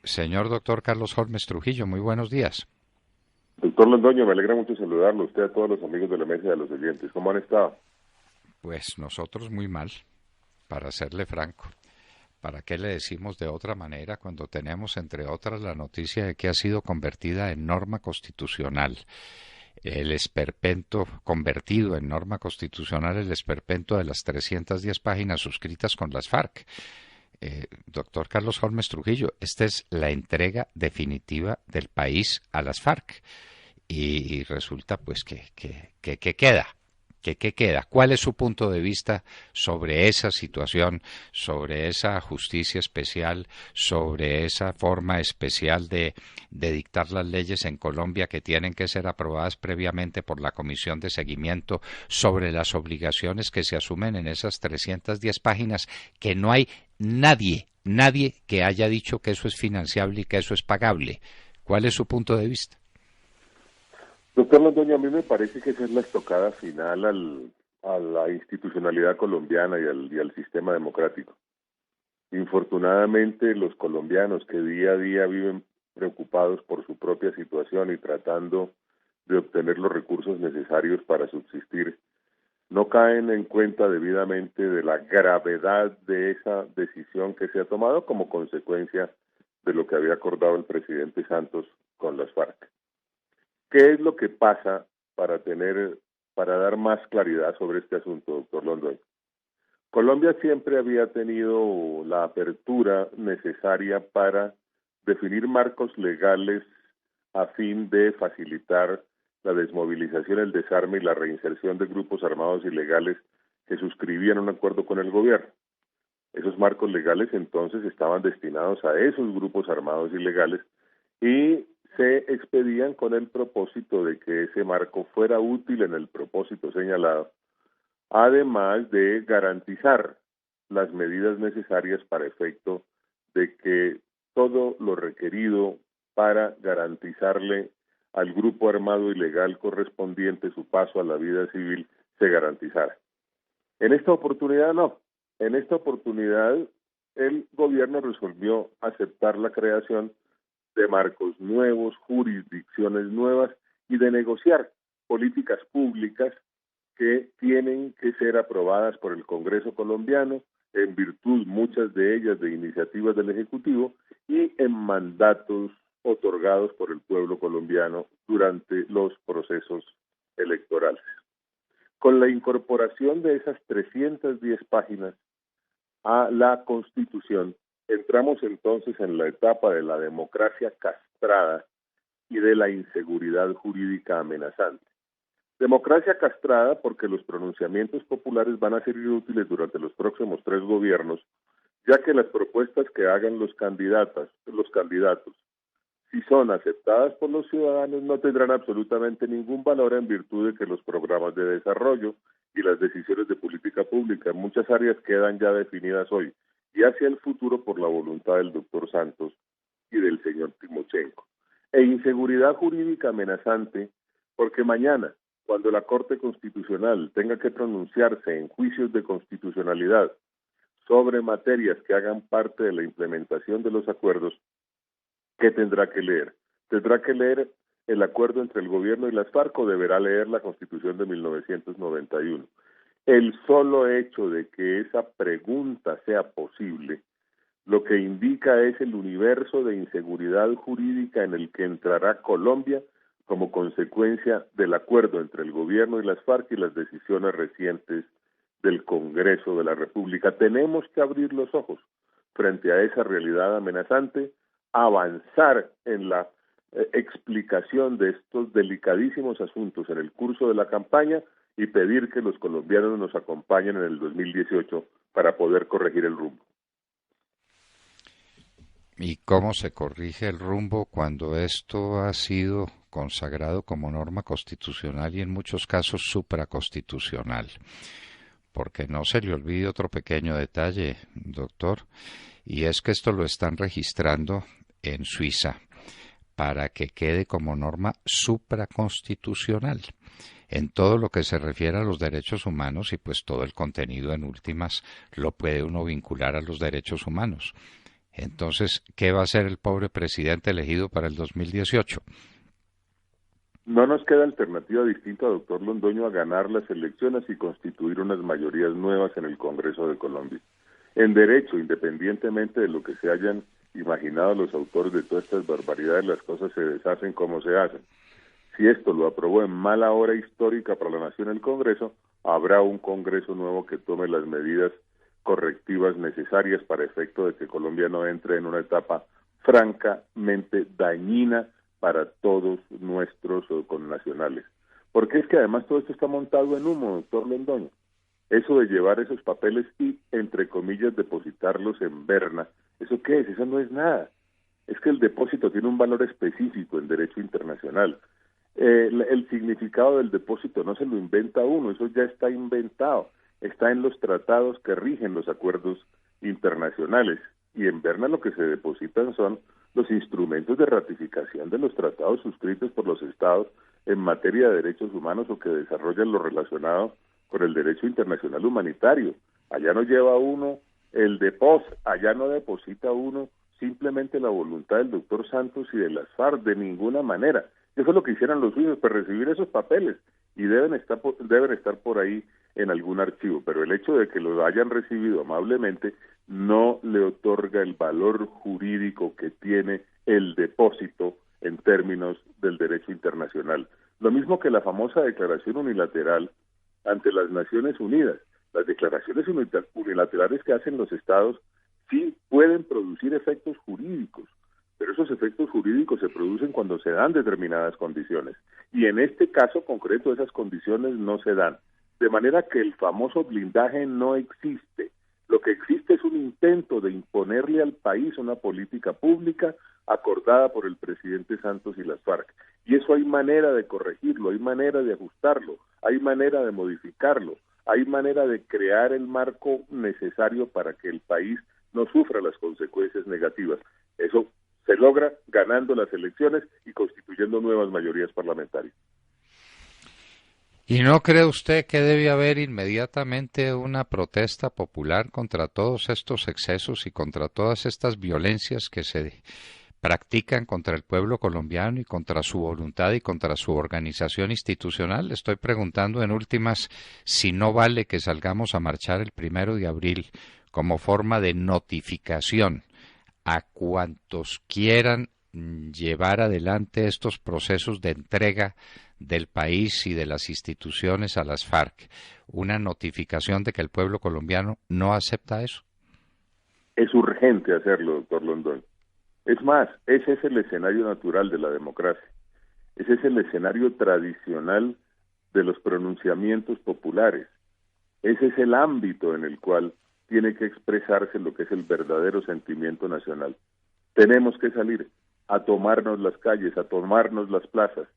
Señor doctor Carlos Holmes Trujillo, muy buenos días. Doctor Londoño, me alegra mucho saludarlo, usted a todos los amigos de la mesa y a los oyentes. ¿Cómo han estado? Pues nosotros muy mal, para serle franco. ¿Para qué le decimos de otra manera cuando tenemos, entre otras, la noticia de que ha sido convertida en norma constitucional? El esperpento, convertido en norma constitucional, el esperpento de las 310 páginas suscritas con las FARC. Doctor Carlos Holmes Trujillo, esta es la entrega definitiva del país a las FARC. Y resulta pues que queda. ¿Qué queda? ¿Cuál es su punto de vista sobre esa situación, sobre esa justicia especial, sobre esa forma especial de dictar las leyes en Colombia que tienen que ser aprobadas previamente por la Comisión de Seguimiento, sobre las obligaciones que se asumen en esas 310 páginas, que no hay nadie que haya dicho que eso es financiable y que eso es pagable? ¿Cuál es su punto de vista? Doctor Londoño, a mí me parece que esa es la estocada final a la institucionalidad colombiana y al sistema democrático. Infortunadamente, los colombianos que día a día viven preocupados por su propia situación y tratando de obtener los recursos necesarios para subsistir, no caen en cuenta debidamente de la gravedad de esa decisión que se ha tomado como consecuencia de lo que había acordado el presidente Santos con las FARC. ¿Qué es lo que pasa para dar más claridad sobre este asunto, doctor Londoño? Colombia siempre había tenido la apertura necesaria para definir marcos legales a fin de facilitar la desmovilización, el desarme y la reinserción de grupos armados ilegales que suscribían un acuerdo con el gobierno. Esos marcos legales entonces estaban destinados a esos grupos armados ilegales y se expedían con el propósito de que ese marco fuera útil en el propósito señalado, además de garantizar las medidas necesarias para efecto de que todo lo requerido para garantizarle al grupo armado ilegal correspondiente su paso a la vida civil se garantizara. En esta oportunidad no. En esta oportunidad el gobierno resolvió aceptar la creación de marcos nuevos, jurisdicciones nuevas y de negociar políticas públicas que tienen que ser aprobadas por el Congreso colombiano, en virtud muchas de ellas de iniciativas del Ejecutivo y en mandatos otorgados por el pueblo colombiano durante los procesos electorales. Con la incorporación de esas 310 páginas a la Constitución, entramos entonces en la etapa de la democracia castrada y de la inseguridad jurídica amenazante. Democracia castrada porque los pronunciamientos populares van a ser inútiles durante los próximos 3 gobiernos, ya que las propuestas que hagan los candidatos, si son aceptadas por los ciudadanos, no tendrán absolutamente ningún valor en virtud de que los programas de desarrollo y las decisiones de política pública en muchas áreas quedan ya definidas hoy y hacia el futuro por la voluntad del doctor Santos y del señor Timochenko. E inseguridad jurídica amenazante porque mañana, cuando la Corte Constitucional tenga que pronunciarse en juicios de constitucionalidad sobre materias que hagan parte de la implementación de los acuerdos, ¿qué tendrá que leer? ¿Tendrá que leer el acuerdo entre el gobierno y las FARC o deberá leer la Constitución de 1991? El solo hecho de que esa pregunta sea posible, lo que indica es el universo de inseguridad jurídica en el que entrará Colombia como consecuencia del acuerdo entre el gobierno y las FARC y las decisiones recientes del Congreso de la República. Tenemos que abrir los ojos frente a esa realidad amenazante, avanzar en la explicación de estos delicadísimos asuntos en el curso de la campaña y pedir que los colombianos nos acompañen en el 2018 para poder corregir el rumbo. ¿Y cómo se corrige el rumbo cuando esto ha sido consagrado como norma constitucional y en muchos casos supraconstitucional? Porque no se le olvide otro pequeño detalle, doctor, y es que esto lo están registrando en Suiza para que quede como norma supraconstitucional en todo lo que se refiere a los derechos humanos y pues todo el contenido en últimas lo puede uno vincular a los derechos humanos. Entonces, ¿qué va a hacer el pobre presidente elegido para el 2018? No nos queda alternativa distinta, doctor Londoño, a ganar las elecciones y constituir unas mayorías nuevas en el Congreso de Colombia. En derecho, independientemente de lo que se hayan imaginado los autores de todas estas barbaridades, las cosas se deshacen como se hacen. Si esto lo aprobó en mala hora histórica para la nación el Congreso, habrá un Congreso nuevo que tome las medidas correctivas necesarias para efecto de que Colombia no entre en una etapa francamente dañina para todos nuestros connacionales. Porque es que además todo esto está montado en humo, doctor Londoño. Eso de llevar esos papeles y, entre comillas, depositarlos en Berna, ¿eso qué es? Eso no es nada. Es que el depósito tiene un valor específico en derecho internacional. El significado del depósito no se lo inventa uno, eso ya está inventado. Está en los tratados que rigen los acuerdos internacionales. Y en Berna lo que se depositan son los instrumentos de ratificación de los tratados suscritos por los estados en materia de derechos humanos o que desarrollan lo relacionado con el derecho internacional humanitario. Allá no lleva uno el depósito, allá no deposita uno simplemente la voluntad del doctor Santos y de las FARC de ninguna manera. Eso es lo que hicieron los suyos, para recibir esos papeles, y deben estar por ahí en algún archivo, pero el hecho de que los hayan recibido amablemente no le otorga el valor jurídico que tiene el depósito en términos del derecho internacional. Lo mismo que la famosa declaración unilateral ante las Naciones Unidas. Las declaraciones unilaterales que hacen los estados sí pueden producir efectos jurídicos, pero esos efectos jurídicos se producen cuando se dan determinadas condiciones, y en este caso concreto esas condiciones no se dan, de manera que el famoso blindaje no existe. Lo que existe es un intento de imponerle al país una política pública acordada por el presidente Santos y las FARC, y eso hay manera de corregirlo, hay manera de ajustarlo, hay manera de modificarlo, hay manera de crear el marco necesario para que el país no sufra las consecuencias negativas. Eso se logra ganando las elecciones y constituyendo nuevas mayorías parlamentarias. ¿Y no cree usted que debe haber inmediatamente una protesta popular contra todos estos excesos y contra todas estas violencias que se practican contra el pueblo colombiano y contra su voluntad y contra su organización institucional? Estoy preguntando en últimas si no vale que salgamos a marchar el 1 de abril como forma de notificación a cuantos quieran llevar adelante estos procesos de entrega del país y de las instituciones a las FARC, una notificación de que el pueblo colombiano no acepta eso. Es urgente hacerlo, doctor Londoño. Es más, ese es el escenario natural de la democracia. Ese es el escenario tradicional de los pronunciamientos populares. Ese es el ámbito en el cual tiene que expresarse lo que es el verdadero sentimiento nacional. Tenemos que salir a tomarnos las calles, a tomarnos las plazas,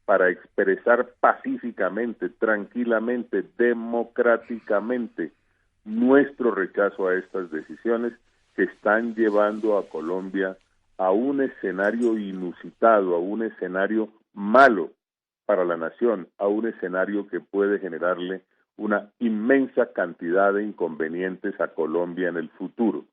para expresar pacíficamente, tranquilamente, democráticamente nuestro rechazo a estas decisiones que están llevando a Colombia a un escenario inusitado, a un escenario malo para la nación, a un escenario que puede generarle una inmensa cantidad de inconvenientes a Colombia en el futuro.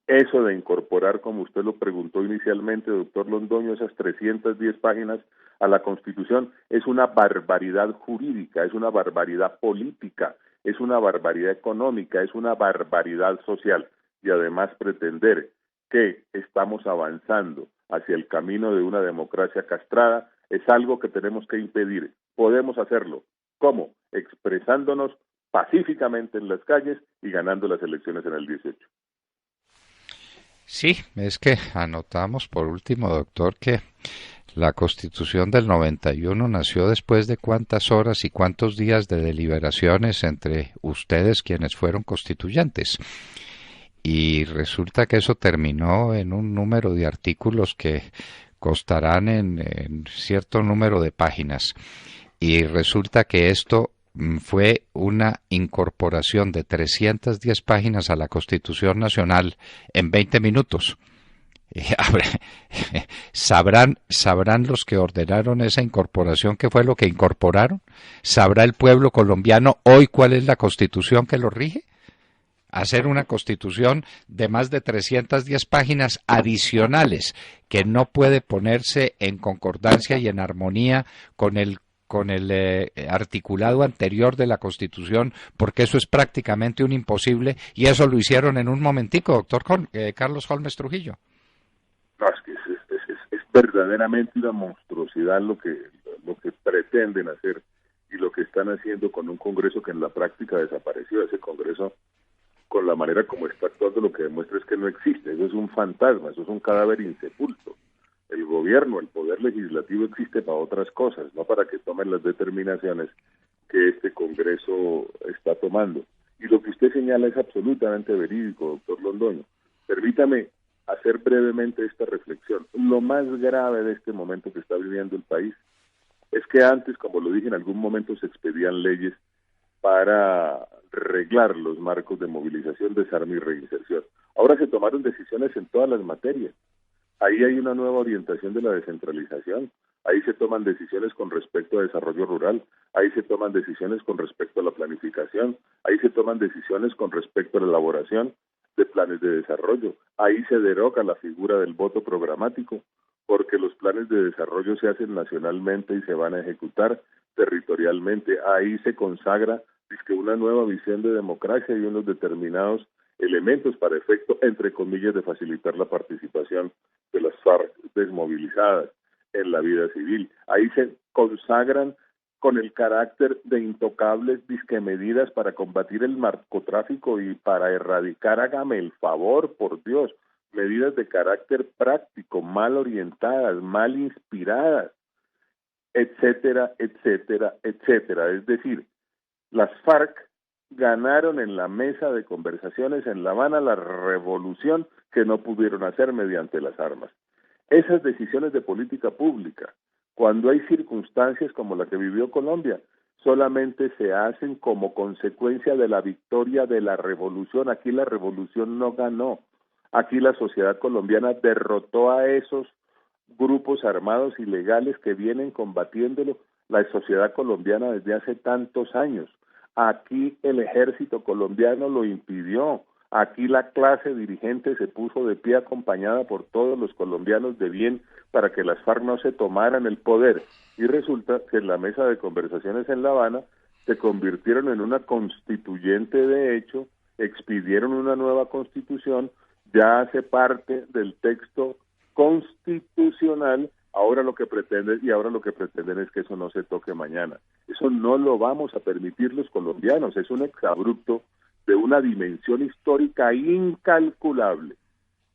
Eso de incorporar, como usted lo preguntó inicialmente, doctor Londoño, esas 310 páginas a la Constitución es una barbaridad jurídica, es una barbaridad política, es una barbaridad económica, es una barbaridad social, y además pretender que estamos avanzando hacia el camino de una democracia castrada es algo que tenemos que impedir. Podemos hacerlo. ¿Cómo? Expresándonos pacíficamente en las calles y ganando las elecciones en el 18. Sí, es que anotamos por último, doctor, que la Constitución del 91 nació después de cuántas horas y cuántos días de deliberaciones entre ustedes quienes fueron constituyentes. Y resulta que eso terminó en un número de artículos que constarán en cierto número de páginas. Y resulta que esto fue una incorporación de 310 páginas a la Constitución Nacional en 20 minutos. ¿Sabrán los que ordenaron esa incorporación qué fue lo que incorporaron? ¿Sabrá el pueblo colombiano hoy cuál es la Constitución que lo rige? hacer una constitución de más de 310 páginas adicionales que no puede ponerse en concordancia y en armonía con el articulado anterior de la Constitución, porque eso es prácticamente un imposible, y eso lo hicieron en un momentico, doctor Carlos Holmes Trujillo. No, es que es verdaderamente una monstruosidad lo que pretenden hacer y lo que están haciendo con un Congreso que en la práctica desapareció. Ese Congreso, con la manera como está actuando, lo que demuestra es que no existe. Eso es un fantasma, eso es un cadáver insepulto. El gobierno, el poder legislativo existe para otras cosas, no para que tomen las determinaciones que este Congreso está tomando. Y lo que usted señala es absolutamente verídico, doctor Londoño. Permítame hacer brevemente esta reflexión. Lo más grave de este momento que está viviendo el país es que antes, como lo dije, en algún momento se expedían leyes para reglar los marcos de movilización, desarme y reinserción. Ahora se tomaron decisiones en todas las materias. Ahí hay una nueva orientación de la descentralización, ahí se toman decisiones con respecto a desarrollo rural, ahí se toman decisiones con respecto a la planificación, ahí se toman decisiones con respecto a la elaboración de planes de desarrollo, ahí se deroga la figura del voto programático, porque los planes de desarrollo se hacen nacionalmente y se van a ejecutar territorialmente, ahí se consagra una nueva visión de democracia y unos determinados elementos para efecto, entre comillas, de facilitar la participación de las FARC desmovilizadas en la vida civil. Ahí se consagran con el carácter de intocables medidas para combatir el narcotráfico y para erradicar, hágame el favor, por Dios, medidas de carácter práctico, mal orientadas, mal inspiradas, etcétera, etcétera, etcétera. Es decir, las FARC ganaron en la mesa de conversaciones en La Habana la revolución que no pudieron hacer mediante las armas. Esas decisiones de política pública, cuando hay circunstancias como la que vivió Colombia, solamente se hacen como consecuencia de la victoria de la revolución. Aquí la revolución no ganó. Aquí la sociedad colombiana derrotó a esos grupos armados ilegales que vienen combatiéndolo la sociedad colombiana desde hace tantos años. Aquí el ejército colombiano lo impidió. Aquí la clase dirigente se puso de pie acompañada por todos los colombianos de bien para que las FARC no se tomaran el poder. Y resulta que en la mesa de conversaciones en La Habana se convirtieron en una constituyente de hecho, expidieron una nueva constitución, ya hace parte del texto constitucional. Ahora lo que pretenden es que eso no se toque mañana. Eso no lo vamos a permitir los colombianos. Es un exabrupto de una dimensión histórica incalculable.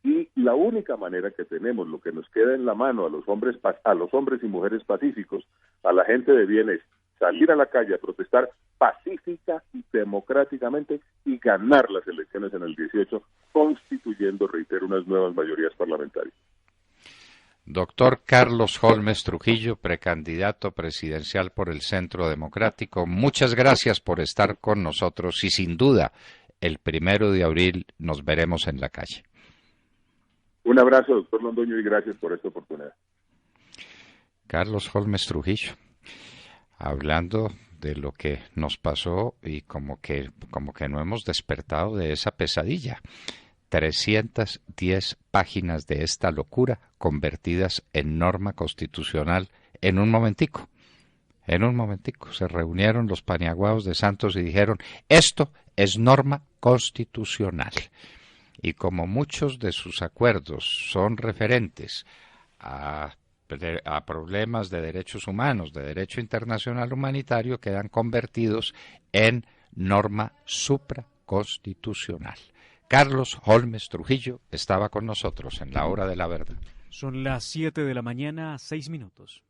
Y la única manera que tenemos, lo que nos queda en la mano a los hombres y mujeres pacíficos, a la gente de bien, es salir a la calle a protestar pacífica y democráticamente y ganar las elecciones en el 18, constituyendo, reitero, unas nuevas mayorías parlamentarias. Doctor Carlos Holmes Trujillo, precandidato presidencial por el Centro Democrático, muchas gracias por estar con nosotros y sin duda el 1 de abril nos veremos en la calle. Un abrazo, doctor Londoño, y gracias por esta oportunidad. Carlos Holmes Trujillo, hablando de lo que nos pasó y como que no hemos despertado de esa pesadilla. 310 páginas de esta locura convertidas en norma constitucional en un momentico. En un momentico se reunieron los paniaguaos de Santos y dijeron, esto es norma constitucional. Y como muchos de sus acuerdos son referentes a problemas de derechos humanos, de derecho internacional humanitario, quedan convertidos en norma supraconstitucional. Carlos Holmes Trujillo estaba con nosotros en la hora de la verdad. Son las 7 de la mañana, 6 minutos.